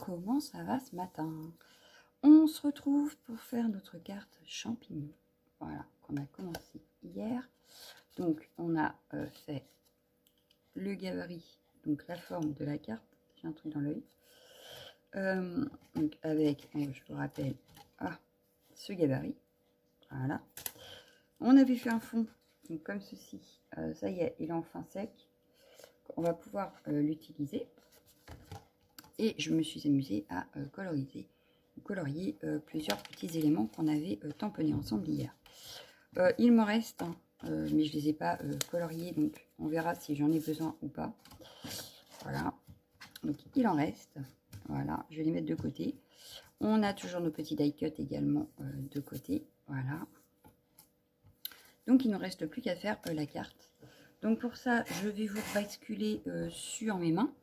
comment ça va ce matin? On se retrouve pour faire notre carte champignon. Voilà, qu'on a commencé hier. Donc, on a fait le gabarit, donc la forme de la carte. J'ai un truc dans l'œil. Donc, avec, je vous rappelle, ce gabarit. Voilà. On avait fait un fond, donc comme ceci. Ça y est, il est enfin sec. On va pouvoir l'utiliser. Et je me suis amusée à colorier plusieurs petits éléments qu'on avait tamponnés ensemble hier. Il me reste, mais je ne les ai pas coloriés, donc on verra si j'en ai besoin ou pas. Voilà, donc il en reste. Voilà, je vais les mettre de côté. On a toujours nos petits die cut également de côté. Voilà. Donc il ne reste plus qu'à faire la carte. Donc pour ça, je vais vous basculer sur mes mains.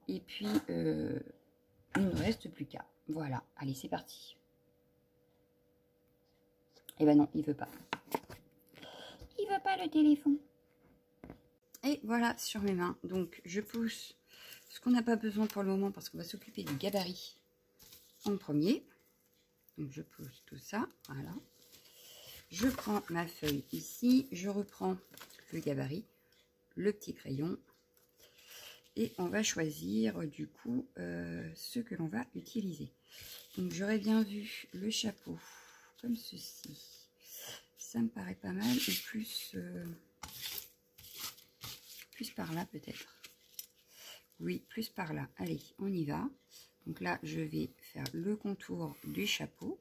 Et puis, il ne reste plus qu'à. Voilà, allez, c'est parti. Eh ben non, il veut pas. Il veut pas le téléphone. Et voilà, sur mes mains. Donc, je pousse ce qu'on n'a pas besoin pour le moment parce qu'on va s'occuper du gabarit en premier. Donc, je pousse tout ça, voilà. Je prends ma feuille ici. Je reprends le gabarit, le petit crayon. Et on va choisir du coup ce que l'on va utiliser. Donc j'aurais bien vu le chapeau comme ceci. Ça me paraît pas mal. Ou plus par là peut-être. Oui, plus par là. Allez, on y va. Donc là, je vais faire le contour du chapeau.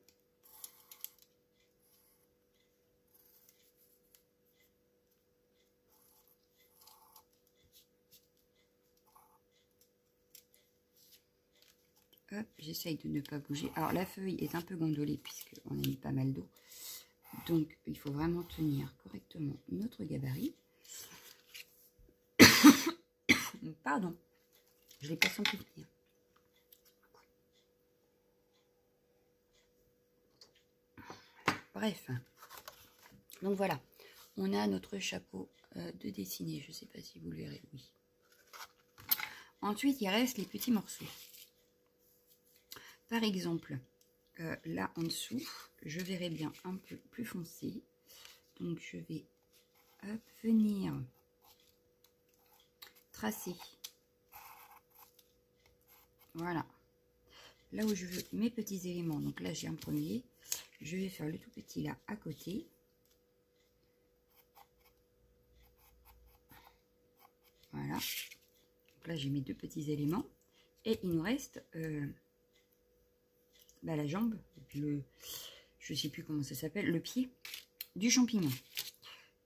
Hop, j'essaye de ne pas bouger. Alors la feuille est un peu gondolée puisqu'on a mis pas mal d'eau. Donc il faut vraiment tenir correctement notre gabarit. Pardon, je ne l'ai pas senti tenir. Bref, donc voilà, on a notre chapeau de dessiner. Je ne sais pas si vous le verrez, oui. Ensuite, il reste les petits morceaux. Par exemple, là en dessous, je verrai bien un peu plus foncé. Donc, je vais venir tracer. Voilà. Là où je veux mes petits éléments. Donc là, j'ai un premier. Je vais faire le tout petit là à côté. Voilà. Donc là, j'ai mes deux petits éléments. Et il nous reste la jambe, et puis je ne sais plus comment ça s'appelle, le pied du champignon.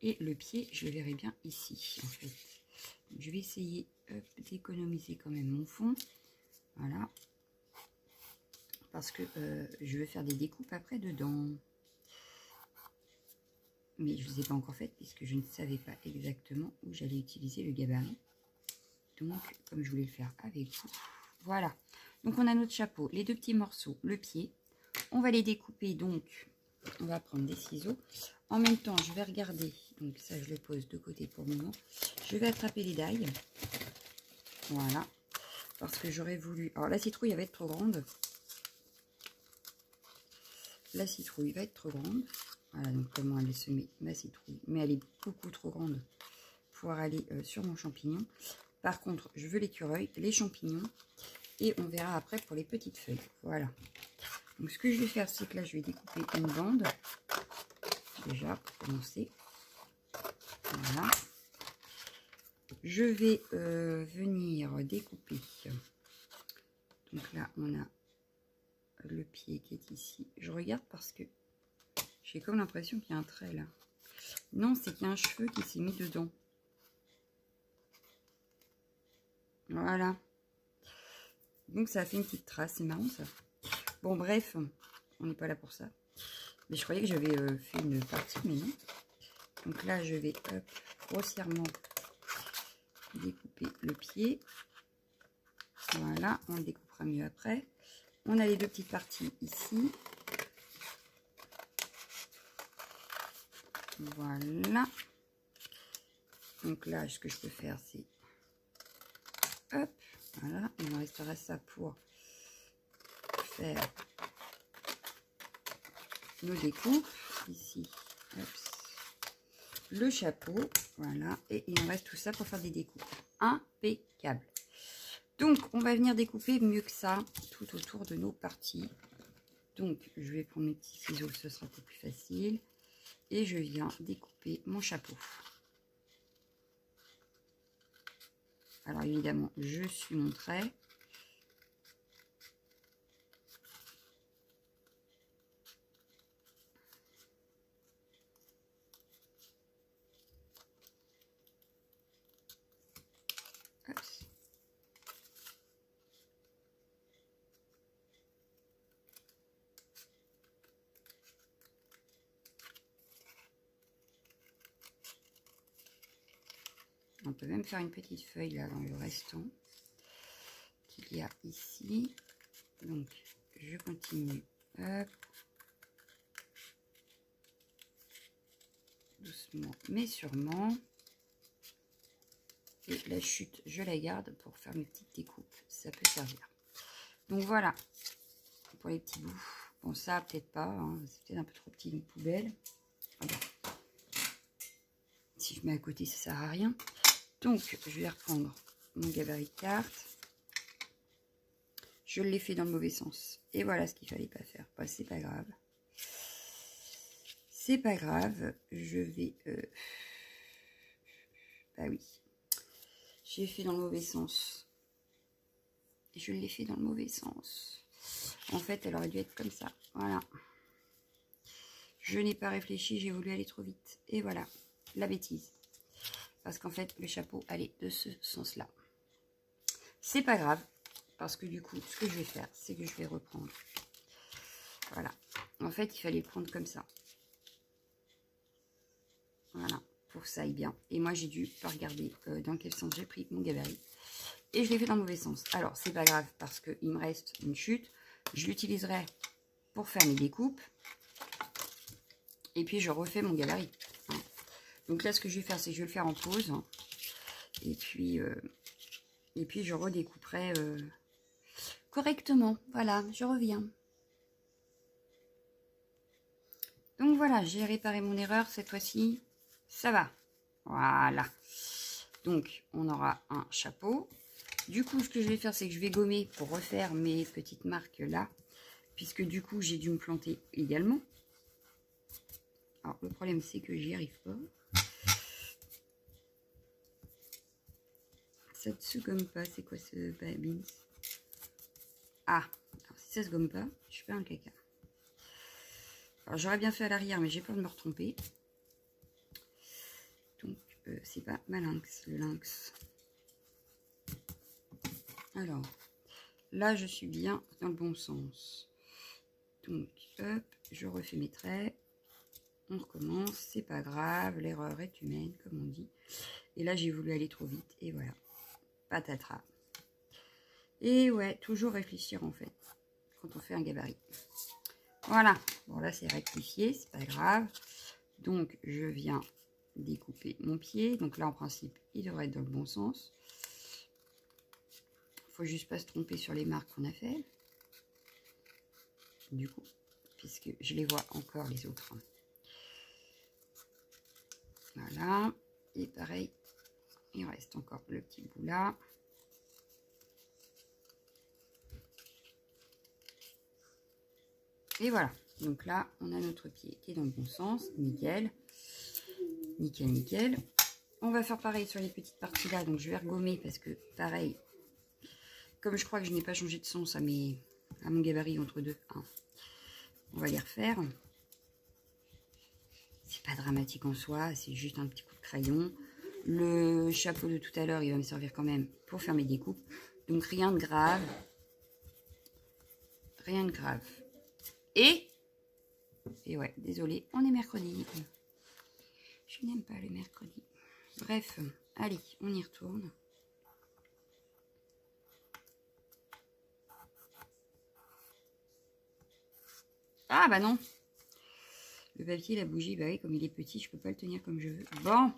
Et le pied, je le verrai bien ici, en fait. Donc, je vais essayer d'économiser quand même mon fond. Voilà. Parce que je vais faire des découpes après dedans. Mais je ne les ai pas encore faites puisque je ne savais pas exactement où j'allais utiliser le gabarit. Donc, comme je voulais le faire avec vous. Voilà. Donc, on a notre chapeau, les deux petits morceaux, le pied. On va les découper, donc, on va prendre des ciseaux. En même temps, je vais regarder. Donc, ça, je le pose de côté pour le moment. Je vais attraper les dailles. Voilà. Parce que j'aurais voulu... Alors, la citrouille, elle va être trop grande. La citrouille va être trop grande. Voilà, donc comment elle est semée, ma citrouille. Mais elle est beaucoup trop grande pour pouvoir aller sur mon champignon. Par contre, je veux l'écureuil, les champignons. Et on verra après pour les petites feuilles. Voilà. Donc, ce que je vais faire, c'est que là, je vais découper une bande. Déjà, pour commencer. Voilà. Je vais venir découper. Donc là, on a le pied qui est ici. Je regarde parce que j'ai comme l'impression qu'il y a un trait là. Non, c'est qu'il y a un cheveu qui s'est mis dedans. Voilà. Donc ça a fait une petite trace. C'est marrant ça. Bon, bref, on n'est pas là pour ça. Mais je croyais que j'avais fait une partie, mais non. Donc là, je vais grossièrement découper le pied. Voilà, on le découpera mieux après. On a les deux petites parties ici. Voilà. Donc là, ce que je peux faire, c'est... Hop, voilà. Il me restera ça pour faire nos découpes. Ici, hop, le chapeau, voilà. Et il nous reste tout ça pour faire des découpes. Impeccable. Donc, on va venir découper mieux que ça, tout autour de nos parties. Donc, je vais prendre mes petits ciseaux, ce sera beaucoup plus facile. Et je viens découper mon chapeau. Alors, évidemment, je suis mon trait. Hop. On peut même faire une petite feuille là dans le restant qu'il y a ici. Donc, je continue. Hop. Doucement mais sûrement. Et la chute, je la garde pour faire mes petites découpes. Ça peut servir. Donc voilà. Pour les petits bouts. Bon, ça, peut-être pas. Hein. C'est peut-être un peu trop petit, une poubelle. Ah bon. Si je mets à côté, ça sert à rien. Donc, je vais reprendre mon gabarit de carte. Je l'ai fait dans le mauvais sens. Et voilà ce qu'il fallait pas faire. Bah, c'est pas grave. C'est pas grave. Je vais... Bah oui. J'ai fait dans le mauvais sens. Et je l'ai fait dans le mauvais sens. En fait, elle aurait dû être comme ça. Voilà. Je n'ai pas réfléchi. J'ai voulu aller trop vite. Et voilà. La bêtise. Parce qu'en fait, le chapeau allait de ce sens-là. C'est pas grave. Parce que du coup, ce que je vais faire, c'est que je vais reprendre. Voilà. En fait, il fallait le prendre comme ça. Voilà. Pour que ça aille bien. Et moi, j'ai dû pas regarder dans quel sens j'ai pris mon gabarit. Et je l'ai fait dans le mauvais sens. Alors, c'est pas grave parce qu'il me reste une chute. Je l'utiliserai pour faire mes découpes. Et puis, je refais mon gabarit. Hein. Donc là, ce que je vais faire, c'est que je vais le faire en pause. Hein. Et puis, je redécouperai correctement. Voilà, je reviens. Donc voilà, j'ai réparé mon erreur cette fois-ci. Ça va. Voilà. Donc, on aura un chapeau. Du coup, ce que je vais faire, c'est que je vais gommer pour refaire mes petites marques là. Puisque du coup, j'ai dû me planter également. Alors, le problème, c'est que j'y arrive pas. Ça ne se gomme pas. C'est quoi ce babins? Ah, alors si ça se gomme pas, je fais un caca. Alors, j'aurais bien fait à l'arrière, mais j'ai peur de me retromper. Donc, c'est pas ma lynx, le lynx. Alors, là, je suis bien dans le bon sens. Donc, hop, je refais mes traits. On recommence, c'est pas grave, l'erreur est humaine, comme on dit. Et là, j'ai voulu aller trop vite, et voilà. Patatras. Et ouais, toujours réfléchir, en fait, quand on fait un gabarit. Voilà. Bon, là, c'est rectifié, c'est pas grave. Donc, je viens découper mon pied. Donc là, en principe, il devrait être dans le bon sens. Faut juste pas se tromper sur les marques qu'on a fait. Du coup, puisque je les vois encore les autres. Voilà. Et pareil, il reste encore le petit bout là. Et voilà. Donc là, on a notre pied qui est dans le bon sens. Nickel. Nickel, nickel. On va faire pareil sur les petites parties là. Donc je vais regommer parce que pareil, comme je crois que je n'ai pas changé de sens à mon gabarit entre deux, hein, on va les refaire. C'est pas dramatique en soi, c'est juste un petit coup de crayon. Le chapeau de tout à l'heure, il va me servir quand même pour faire mes découpes. Donc rien de grave. Rien de grave. Et ouais, désolé, on est mercredi. Je n'aime pas le mercredi. Bref, allez, on y retourne. Ah bah non. Le papier, la bougie, bah oui, comme il est petit, je peux pas le tenir comme je veux. Bon,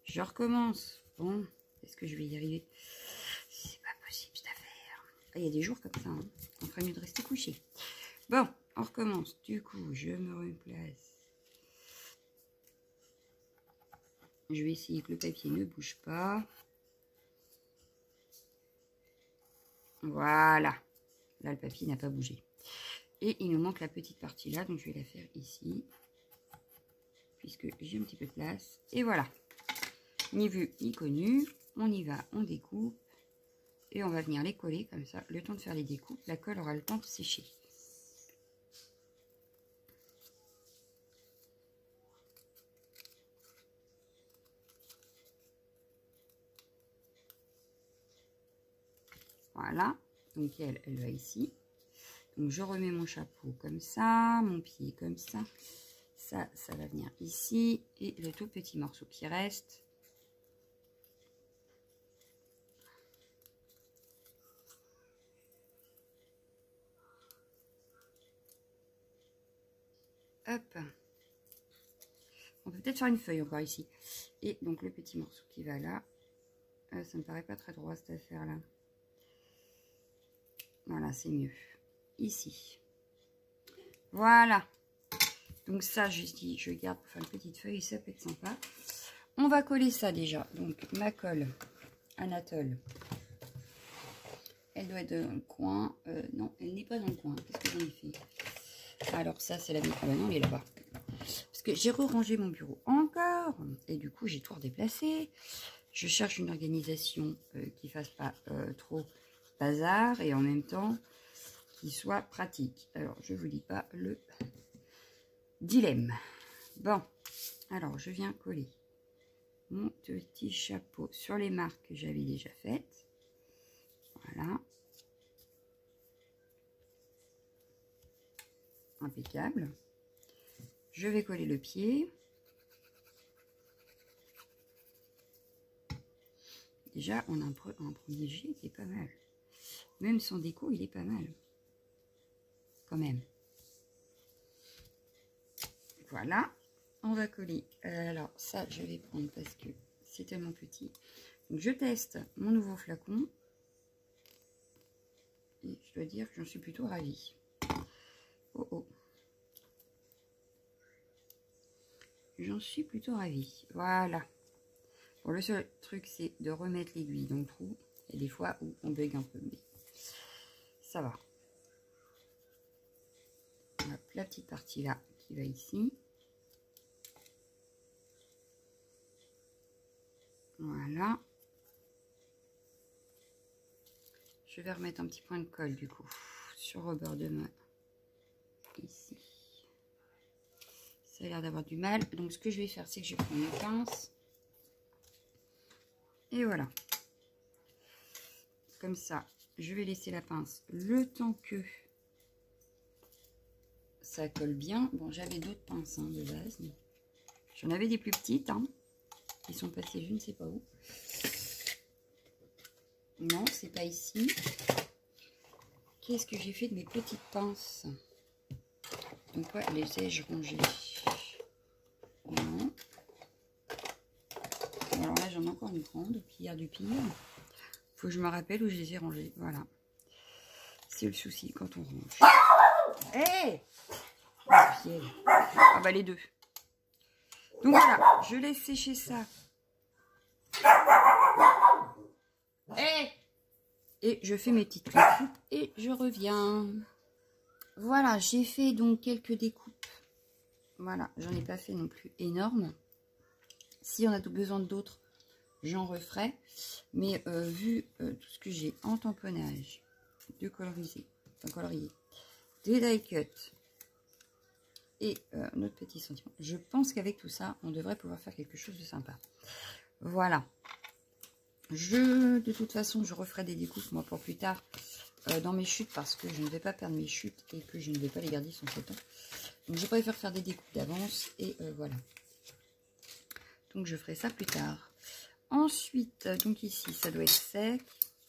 je recommence. Bon, est-ce que je vais y arriver? C'est pas possible cette affaire. il y a des jours comme ça, hein. On ferait mieux de rester couché. Bon, on recommence. Du coup, je me replace. Je vais essayer que le papier ne bouge pas. Voilà. Là, le papier n'a pas bougé. Et il nous manque la petite partie là, donc je vais la faire ici. Puisque j'ai un petit peu de place. Et voilà. Ni vu, ni connu. On y va, on découpe. Et on va venir les coller comme ça. Le temps de faire les découpes, la colle aura le temps de sécher. Voilà. Donc elle va ici. Donc je remets mon chapeau comme ça, mon pied comme ça. Ça va venir ici. Et le tout petit morceau qui reste. Hop. On peut peut-être faire une feuille encore ici. Et donc le petit morceau qui va là. Ça me paraît pas très droit cette affaire là. Voilà, c'est mieux. Ici. Voilà. Donc ça, je garde pour faire une petite feuille. Ça peut être sympa. On va coller ça déjà. Donc ma colle Anatole. Elle doit être dans le coin. Non, elle n'est pas dans le coin. Qu'est-ce que j'en ai fait? Alors ça, c'est la mienne. Ah bah non, elle est là-bas. Parce que j'ai rangé mon bureau encore. Et du coup, j'ai tout redéplacé. Je cherche une organisation qui fasse pas trop bazar et en même temps qui soit pratique. Alors, je vous dis pas le dilemme. Bon, alors je viens coller mon petit chapeau sur les marques que j'avais déjà faites. Voilà. Impeccable. Je vais coller le pied. Déjà, on a un premier jet qui est pas mal. Même sans déco, il est pas mal. Quand même. Voilà. On va coller. Alors, ça, je vais prendre parce que c'est tellement petit. Donc, je teste mon nouveau flacon. Et je dois dire que j'en suis plutôt ravie. Oh oh. J'en suis plutôt ravie. Voilà. Bon, le seul truc, c'est de remettre l'aiguille dans le trou. Il y a des fois où on bug un peu, mais ça va. Hop, la petite partie là qui va ici. Voilà. Je vais remettre un petit point de colle du coup sur le bord de main. Ici. Ça a l'air d'avoir du mal. Donc ce que je vais faire, c'est que je vais prendre une pince. Et voilà. Comme ça, je vais laisser la pince le temps que ça colle bien. Bon, j'avais d'autres pinces de base. J'en avais des plus petites. Qui sont passées je ne sais pas où. Non, c'est pas ici. Qu'est-ce que j'ai fait de mes petites pinces? Donc, ouais, les ai-je rangées? Non. Alors là, j'en ai encore une grande, pire du pire. Faut que je me rappelle où je les ai rangées. Voilà. C'est le souci quand on range. Hé! Ah bah les deux. Donc voilà, je laisse sécher ça. Hey! Et je fais mes petites découpes et je reviens. Voilà, j'ai fait donc quelques découpes. Voilà, j'en ai pas fait non plus énorme. Si on a besoin d'autres, j'en referai. Mais vu tout ce que j'ai en tamponnage, de coloriser, des die cut et notre petit sentiment, je pense qu'avec tout ça, on devrait pouvoir faire quelque chose de sympa. Voilà. De toute façon, je referai des découpes moi pour plus tard dans mes chutes parce que je ne vais pas perdre mes chutes et que je ne vais pas les garder sans ce temps. Donc je préfère faire des découpes d'avance et voilà. Donc je ferai ça plus tard. Ensuite, donc ici, ça doit être sec.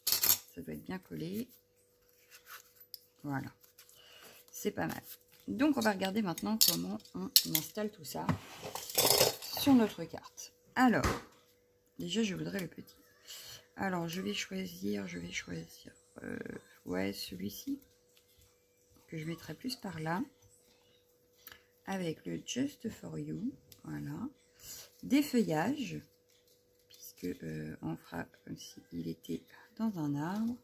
Ça doit être bien collé. Voilà. C'est pas mal. Donc on va regarder maintenant comment on installe tout ça sur notre carte. Alors, déjà je voudrais le petit. Alors je vais choisir ouais, celui-ci, que je mettrai plus par là, avec le Just for You, voilà, des feuillages, puisque on fera comme s'il était dans un arbre.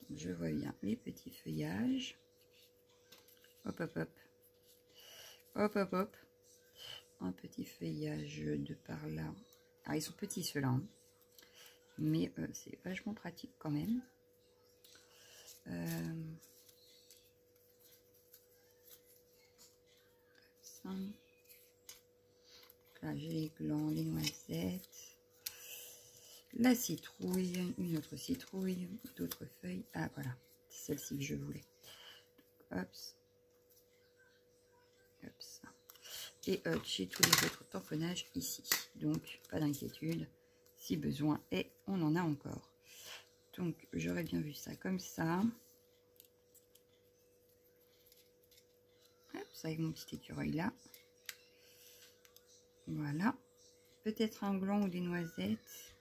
Donc, je vois bien les petits feuillages. Hop, hop, hop. Hop, hop, hop. Un petit feuillage de par là. Ah, ils sont petits ceux-là, hein. Mais c'est vachement pratique quand même. Ça. Là, j'ai les glands, les noisettes, la citrouille, une autre citrouille, d'autres feuilles. Ah, voilà, c'est celle-ci que je voulais. Hop, hop, ça. Et j'ai tous les autres tamponnages ici. Donc, pas d'inquiétude, si besoin, et on en a encore. Donc, j'aurais bien vu ça comme ça. Hop, ça avec mon petit écureuil là. Voilà. Peut-être un gland ou des noisettes.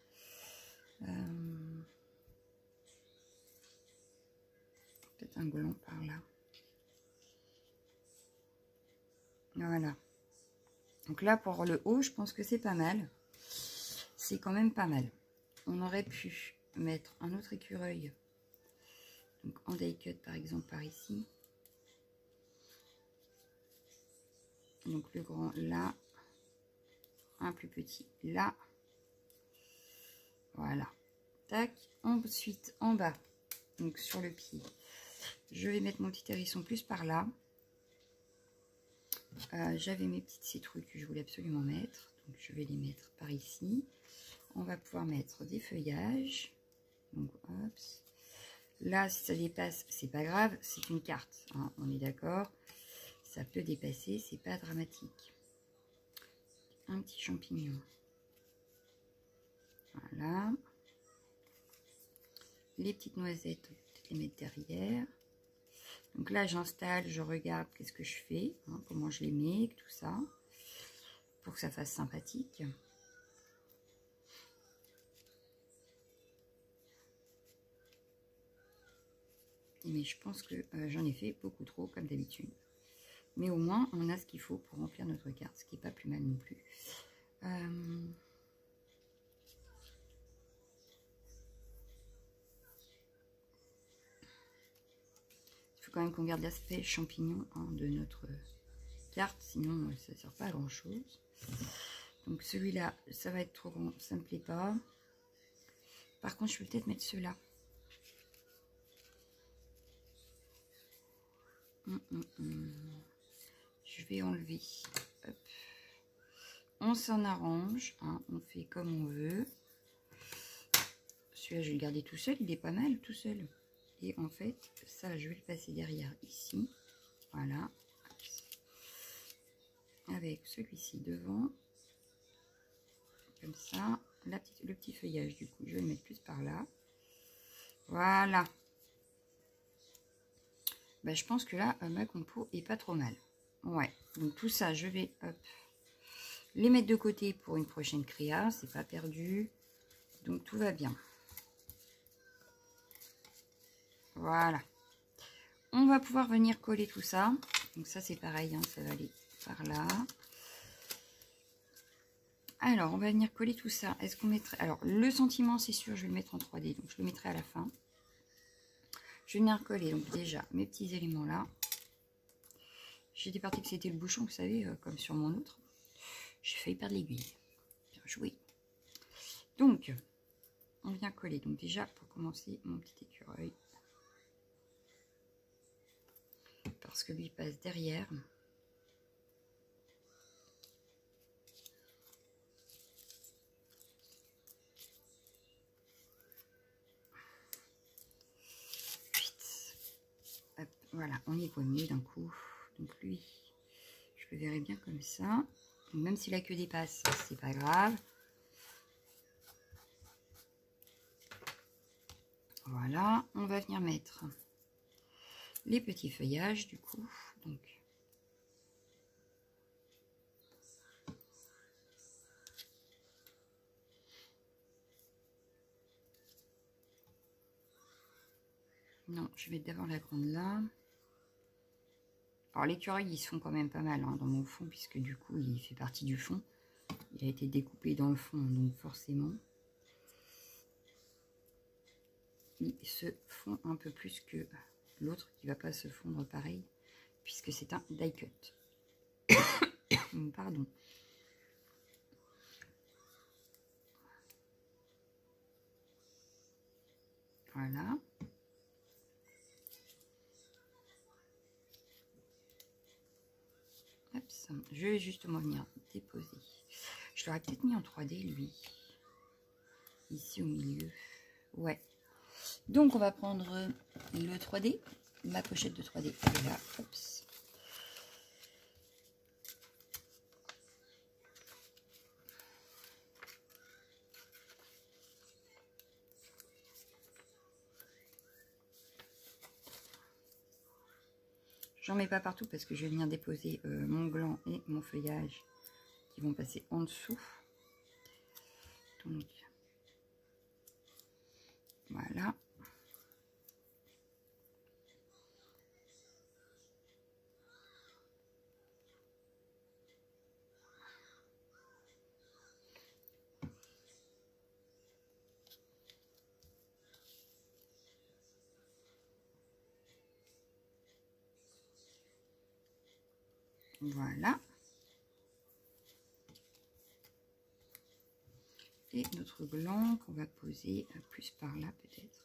Peut-être un gland par là. Voilà. Donc là, pour le haut, je pense que c'est pas mal. C'est quand même pas mal. On aurait pu mettre un autre écureuil. Donc en die cut, par exemple, par ici. Donc le grand là. Un plus petit là. Voilà. Tac. Ensuite, en bas, donc sur le pied, je vais mettre mon petit hérisson plus par là. J'avais mes petites citrouilles que je voulais absolument mettre. Donc je vais les mettre par ici. On va pouvoir mettre des feuillages. Donc hop. Là, si ça dépasse, c'est pas grave, c'est une carte, hein, on est d'accord. Ça peut dépasser, c'est pas dramatique. Un petit champignon. Voilà. Les petites noisettes, on peut peut-être les mettre derrière. Donc là, j'installe, je regarde qu'est-ce que je fais, hein, comment je les mets, tout ça, pour que ça fasse sympathique. Mais je pense que j'en ai fait beaucoup trop, comme d'habitude. Mais au moins, on a ce qu'il faut pour remplir notre carte, ce qui n'est pas plus mal non plus. Il faut quand même qu'on garde l'aspect champignon, hein, de notre carte, sinon ça ne sert pas à grand chose. Donc celui-là, ça va être trop grand, ça ne me plaît pas. Par contre, je peux peut-être mettre ceux-là. Je vais enlever. Hop. On s'en arrange, hein, on fait comme on veut. Celui-là, je vais le garder tout seul, il est pas mal tout seul. Et en fait, ça, je vais le passer derrière ici. Voilà. Avec celui-ci devant. Comme ça. Le petit feuillage, du coup, je vais le mettre plus par là. Voilà. Bah, je pense que là, ma compo est pas trop mal. Ouais. Donc tout ça, je vais hop, les mettre de côté pour une prochaine créa. C'est pas perdu. Donc tout va bien. Voilà. On va pouvoir venir coller tout ça. Donc ça, c'est pareil, hein, ça va aller par là. Alors, on va venir coller tout ça. Est-ce qu'on mettrait... Alors, le sentiment, c'est sûr, je vais le mettre en 3D. Donc, je le mettrai à la fin. Je vais venir coller, donc déjà, mes petits éléments là. J'étais partie que c'était le bouchon, vous savez, comme sur mon autre. J'ai failli perdre l'aiguille. Bien joué. Donc, on vient coller. Donc, déjà, pour commencer, mon petit écureuil. Parce que lui passe derrière. Hop, voilà, on y voit mieux d'un coup. Donc lui, je le verrai bien comme ça. Même si la queue dépasse, c'est pas grave. Voilà, on va venir mettre les petits feuillages du coup. Donc, Non, je vais d'abord la grande là. Alors l'écureuil, ils se font quand même pas mal hein, dans mon fond, puisque du coup, il fait partie du fond. Il a été découpé dans le fond, donc forcément, il se fond un peu plus que l'autre qui va pas se fondre pareil, puisque c'est un die cut. Pardon. Voilà. Hop, je vais justement venir déposer. Je l'aurais peut-être mis en 3D, lui. Ici au milieu. Ouais. Donc, on va prendre le 3D. Ma pochette de 3D. Et là, hop. J'en mets pas partout parce que je vais venir déposer mon gland et mon feuillage qui vont passer en dessous. Donc, voilà. Voilà. Et notre gland qu'on va poser plus par là peut-être.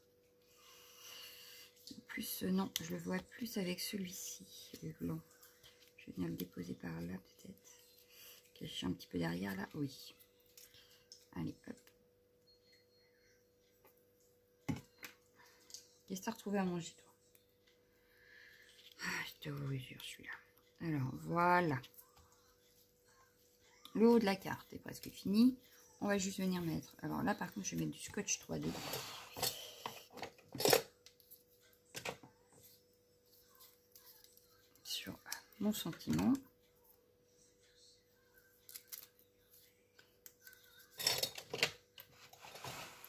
Plus, non, je le vois plus avec celui-ci, le gland. Je vais venir le déposer par là peut-être. Cacher un petit peu derrière là, oui. Allez, hop. Qu'est-ce que tu as retrouvé à manger toi? Ah, je te jure celui-là. Alors voilà. Le haut de la carte est presque fini. On va juste venir mettre. Alors là par contre je vais mettre du scotch 3D. Sur mon sentiment.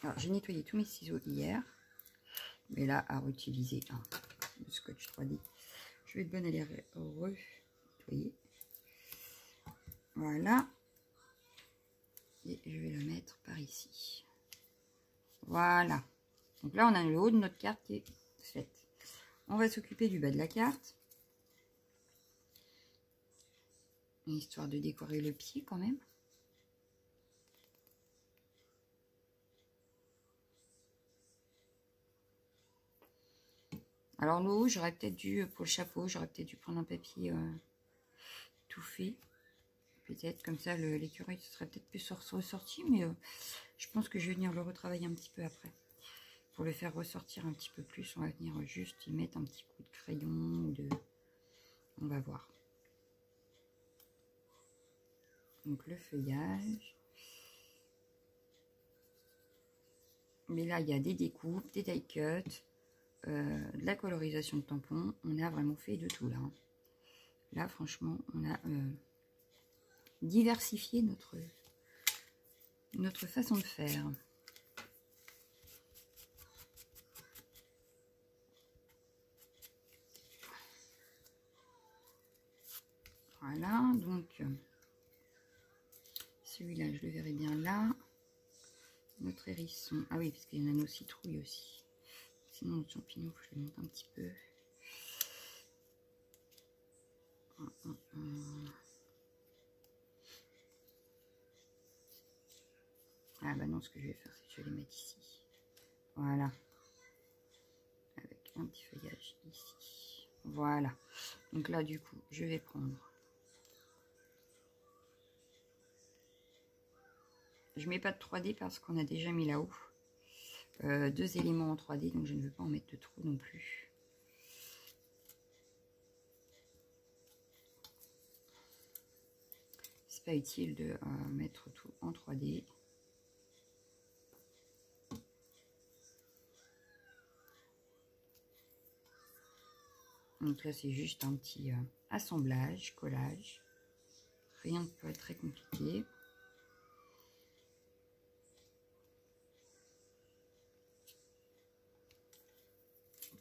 Alors j'ai nettoyé tous mes ciseaux hier. Mais là à réutiliser le scotch 3D. Je vais de bonne aller nettoyer. Voilà. Et je vais le mettre par ici. Voilà. Donc là, on a le haut de notre carte qui est fait. On va s'occuper du bas de la carte. Histoire de décorer le pied quand même. Alors le haut, j'aurais peut-être dû, pour le chapeau, j'aurais peut-être dû prendre un papier tout fait. Peut-être comme ça l'écureuil serait peut-être plus ressorti, mais je pense que je vais venir le retravailler un petit peu après. Pour le faire ressortir un petit peu plus, on va venir juste y mettre un petit coup de crayon ou de... On va voir. Donc le feuillage. Mais là, il y a des découpes, des die cuts, de la colorisation de tampons. On a vraiment fait de tout là. Là, franchement, on a diversifié notre façon de faire. Voilà, donc celui-là, je le verrai bien là. Notre hérisson, ah oui, parce qu'il y en a nos citrouilles aussi. Sinon, notre champignon, je le monte un petit peu. Ah bah non, ce que je vais faire, c'est que je vais les mettre ici. Voilà. Avec un petit feuillage ici. Voilà. Donc là, du coup, je vais prendre... Je mets pas de 3D parce qu'on a déjà mis là-haut 2 éléments en 3D, donc je ne veux pas en mettre de trop non plus. C'est pas utile de mettre tout en 3D. Donc là, c'est juste un petit assemblage, collage. Rien de pas très compliqué.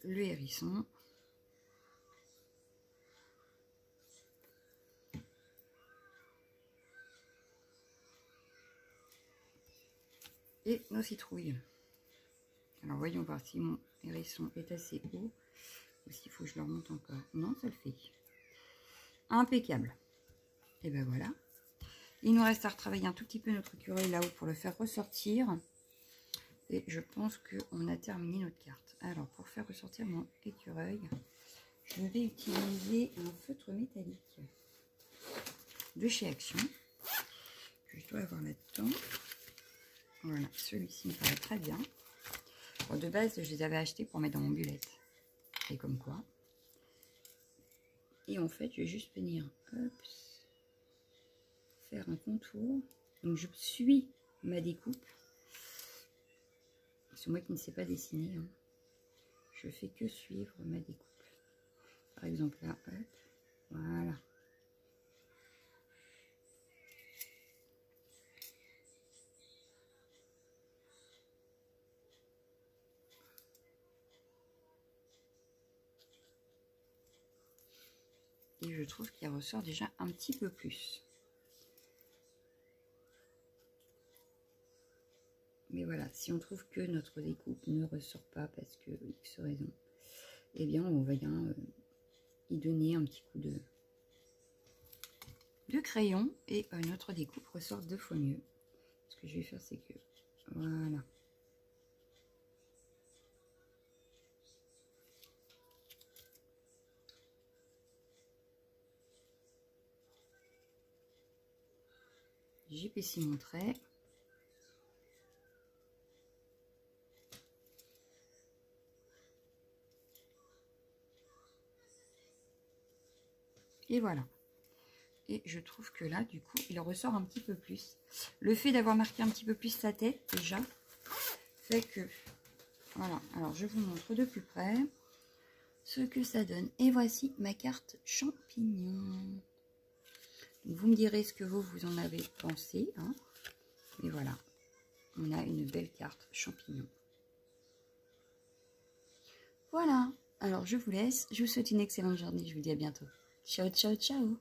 Donc le hérisson. Et nos citrouilles. Alors voyons voir si mon hérisson est assez haut ou s'il faut que je le remonte encore. Non, ça le fait. Impeccable. Et ben voilà. Il nous reste à retravailler un tout petit peu notre écureuil là-haut pour le faire ressortir. Et je pense qu'on a terminé notre carte. Alors pour faire ressortir mon écureuil, je vais utiliser un feutre métallique de chez Action que je dois avoir là-dedans. Voilà, celui-ci me paraît très bien. Bon, de base, je les avais achetés pour mettre dans mon bullet. Et comme quoi. Et en fait, je vais juste venir faire un contour. Donc, je suis ma découpe. C'est moi qui ne sais pas dessiner. Hein. Je fais que suivre ma découpe. Par exemple, là, hop, voilà. Et je trouve qu'il ressort déjà un petit peu plus. Mais voilà, si on trouve que notre découpe ne ressort pas parce que X raison, eh bien on va bien y donner un petit coup de crayon et notre découpe ressort 2 fois mieux. Ce que je vais faire, c'est que voilà. J'épaissis mon trait. Et voilà. Et je trouve que là, du coup, il ressort un petit peu plus. Le fait d'avoir marqué un petit peu plus sa tête, déjà, fait que... Voilà. Alors, je vous montre de plus près ce que ça donne. Et voici ma carte champignon. Donc, vous me direz ce que vous en avez pensé. Hein. Mais voilà. On a une belle carte champignon. Voilà. Alors, je vous laisse. Je vous souhaite une excellente journée. Je vous dis à bientôt. Ciao, ciao, ciao.